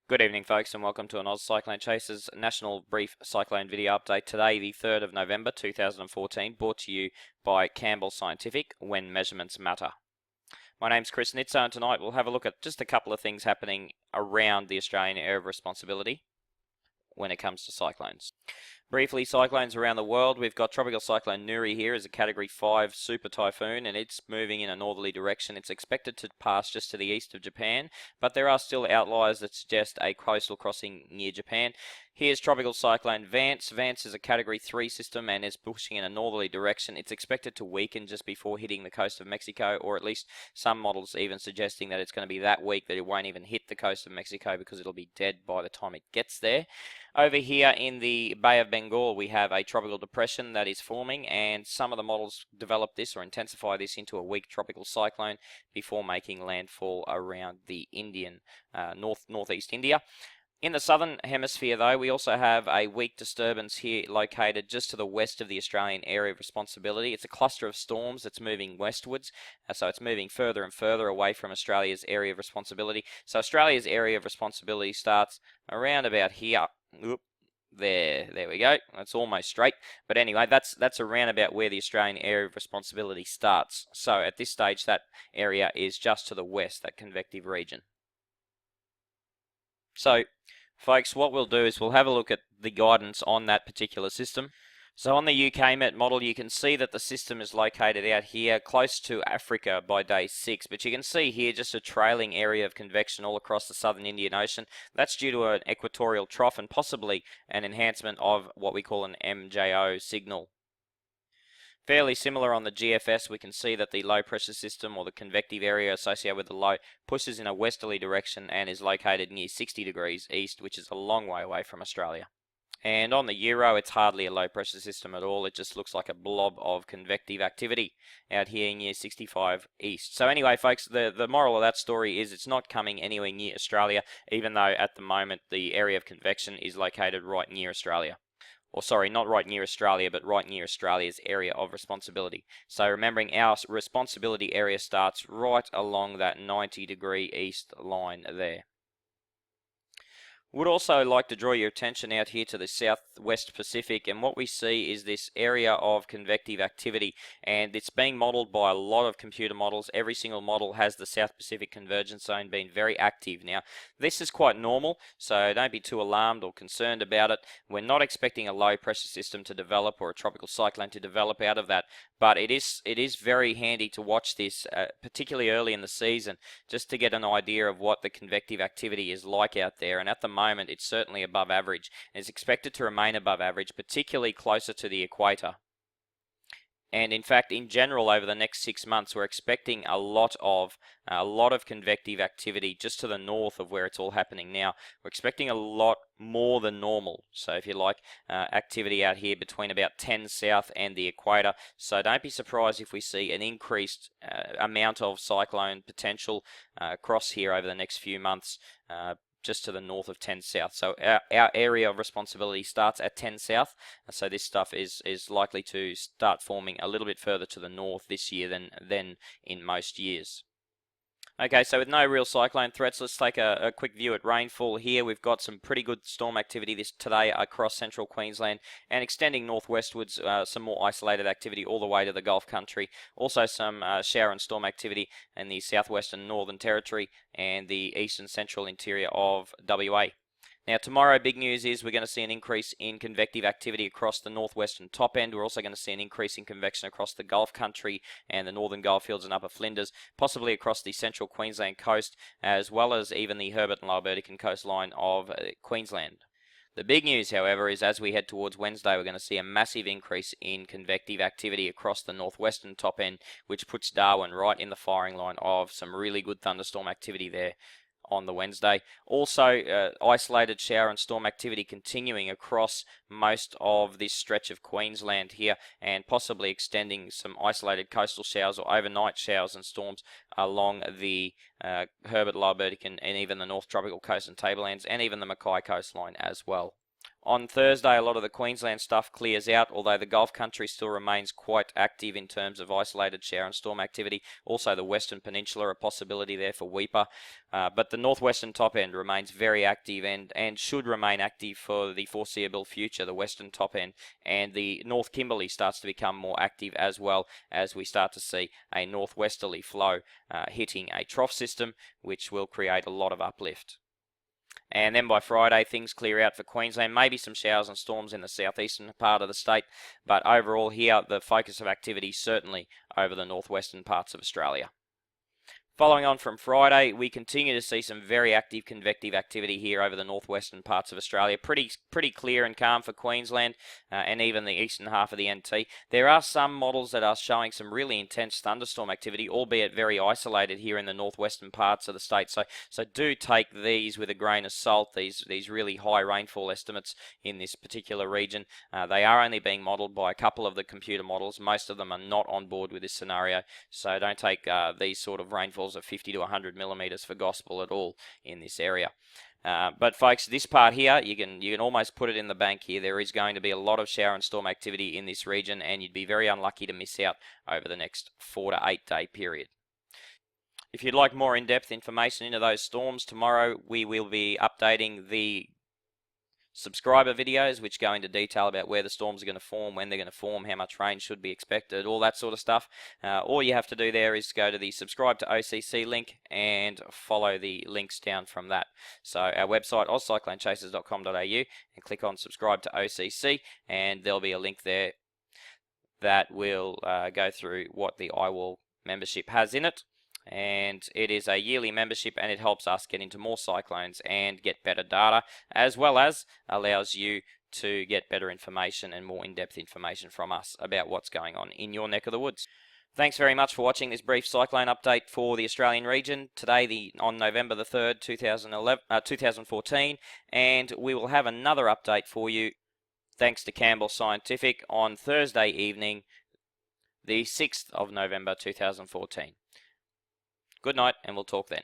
Good evening, folks, and welcome to an Oz Cyclone Chasers National Brief Cyclone video update. Today, the 3rd of November 2014, brought to you by Campbell Scientific, when measurements matter. My name's Chris Nitzo, and tonight we'll have a look at just a couple of things happening around the Australian area of responsibility when it comes to cyclones. Briefly, cyclones around the world. We've got Tropical Cyclone Nuri here as a Category 5 super typhoon, and it's moving in a northerly direction. It's expected to pass just to the east of Japan, but there are still outliers that suggest a coastal crossing near Japan. Here's Tropical Cyclone Vance. Vance is a Category 3 system and is pushing in a northerly direction. It's expected to weaken just before hitting the coast of Mexico, or at least some models even suggesting that it's going to be that weak that it won't even hit the coast of Mexico because it'll be dead by the time it gets there. Over here in the Bay of Bengal, we have a tropical depression that is forming, and some of the models develop this or intensify this into a weak tropical cyclone before making landfall around the Indian northeast India. In the southern hemisphere, though, we also have a weak disturbance here located just to the west of the Australian area of responsibility. It's a cluster of storms that's moving westwards, so it's moving further and further away from Australia's area of responsibility. So Australia's area of responsibility starts around about here. Oop, there we go. That's almost straight. But anyway, that's around about where the Australian area of responsibility starts. So at this stage, that area is just to the west, that convective region. So, folks, what we'll do is we'll have a look at the guidance on that particular system. So on the UK Met model, you can see that the system is located out here close to Africa by day 6, but you can see here just a trailing area of convection all across the southern Indian Ocean. That's due to an equatorial trough and possibly an enhancement of what we call an MJO signal. Fairly similar on the GFS, we can see that the low pressure system or the convective area associated with the low pushes in a westerly direction and is located near 60 degrees east, which is a long way away from Australia. And on the Euro, it's hardly a low pressure system at all. It just looks like a blob of convective activity out here near 65 east. So anyway, folks, the moral of that story is it's not coming anywhere near Australia, even though at the moment the area of convection is located right near Australia. Or sorry, not right near Australia, but right near Australia's area of responsibility. So remembering our responsibility area starts right along that 90-degree east line there. Would also like to draw your attention out here to the Southwest Pacific, and what we see is this area of convective activity, and it's being modeled by a lot of computer models. Every single model has the South Pacific Convergence Zone being very active. Now, this is quite normal, so don't be too alarmed or concerned about it. We're not expecting a low pressure system to develop or a tropical cyclone to develop out of that, but it is very handy to watch this, particularly early in the season, just to get an idea of what the convective activity is like out there. And at the moment, it's certainly above average, and is expected to remain above average, particularly closer to the equator. And in fact, in general, over the next 6 months, we're expecting a lot of convective activity just to the north of where it's all happening now. We're expecting a lot more than normal. So if you like, activity out here between about 10 south and the equator. So don't be surprised if we see an increased amount of cyclone potential across here over the next few months. Just to the north of 10 south. So our area of responsibility starts at 10 south, so this stuff is likely to start forming a little bit further to the north this year than in most years. Okay, so with no real cyclone threats, let's take a quick view at rainfall here. We've got some pretty good storm activity today across central Queensland and extending northwestwards, some more isolated activity all the way to the Gulf country. Also some shower and storm activity in the southwestern Northern Territory and the eastern central interior of WA. Now tomorrow, big news is we're going to see an increase in convective activity across the northwestern top end. We're also going to see an increase in convection across the Gulf country and the northern Goldfields and upper Flinders, possibly across the central Queensland coast, as well as even the Herbert and Lower Burdekin coastline of Queensland. The big news, however, is as we head towards Wednesday, we're going to see a massive increase in convective activity across the northwestern top end, which puts Darwin right in the firing line of some really good thunderstorm activity there on the Wednesday. Also, isolated shower and storm activity continuing across most of this stretch of Queensland here, and possibly extending some isolated coastal showers or overnight showers and storms along the Herbert, Lower Burdekin, and even the North Tropical Coast and Tablelands, and even the Mackay coastline as well. On Thursday, a lot of the Queensland stuff clears out, although the Gulf country still remains quite active in terms of isolated shower and storm activity. Also, the Western Peninsula, a possibility there for Weeper. But the northwestern top end remains very active and should remain active for the foreseeable future, the western top end. And the North Kimberley starts to become more active as well, as we start to see a northwesterly flow hitting a trough system, which will create a lot of uplift. And then by Friday, things clear out for Queensland. Maybe some showers and storms in the southeastern part of the state. But overall here, the focus of activity certainly over the northwestern parts of Australia. Following on from Friday, we continue to see some very active convective activity here over the northwestern parts of Australia. Pretty clear and calm for Queensland and even the eastern half of the NT. There are some models that are showing some really intense thunderstorm activity, albeit very isolated here in the northwestern parts of the state. So do take these with a grain of salt, these really high rainfall estimates in this particular region. They are only being modelled by a couple of the computer models. Most of them are not on board with this scenario, so don't take these sort of rainfalls of 50 to 100 millimeters for gospel at all in this area. But folks, this part here, you can almost put it in the bank here. There is going to be a lot of shower and storm activity in this region, and you'd be very unlucky to miss out over the next 4 to 8 day period. If you'd like more in-depth information into those storms, tomorrow we will be updating the subscriber videos, which go into detail about where the storms are going to form, when they're going to form, how much rain should be expected, all that sort of stuff. All you have to do there is go to the subscribe to OCC link and follow the links down from that. So our website, ozcyclonechasers.com.au, and click on subscribe to OCC, and there'll be a link there that will go through what the iWall membership has in it. And it is a yearly membership, and it helps us get into more cyclones and get better data, as well as allows you to get better information and more in-depth information from us about what's going on in your neck of the woods. Thanks very much for watching this brief cyclone update for the Australian region today, on November the 3rd, 2014, and we will have another update for you, thanks to Campbell Scientific, on Thursday evening, the 6th of November 2014. Good night, and we'll talk then.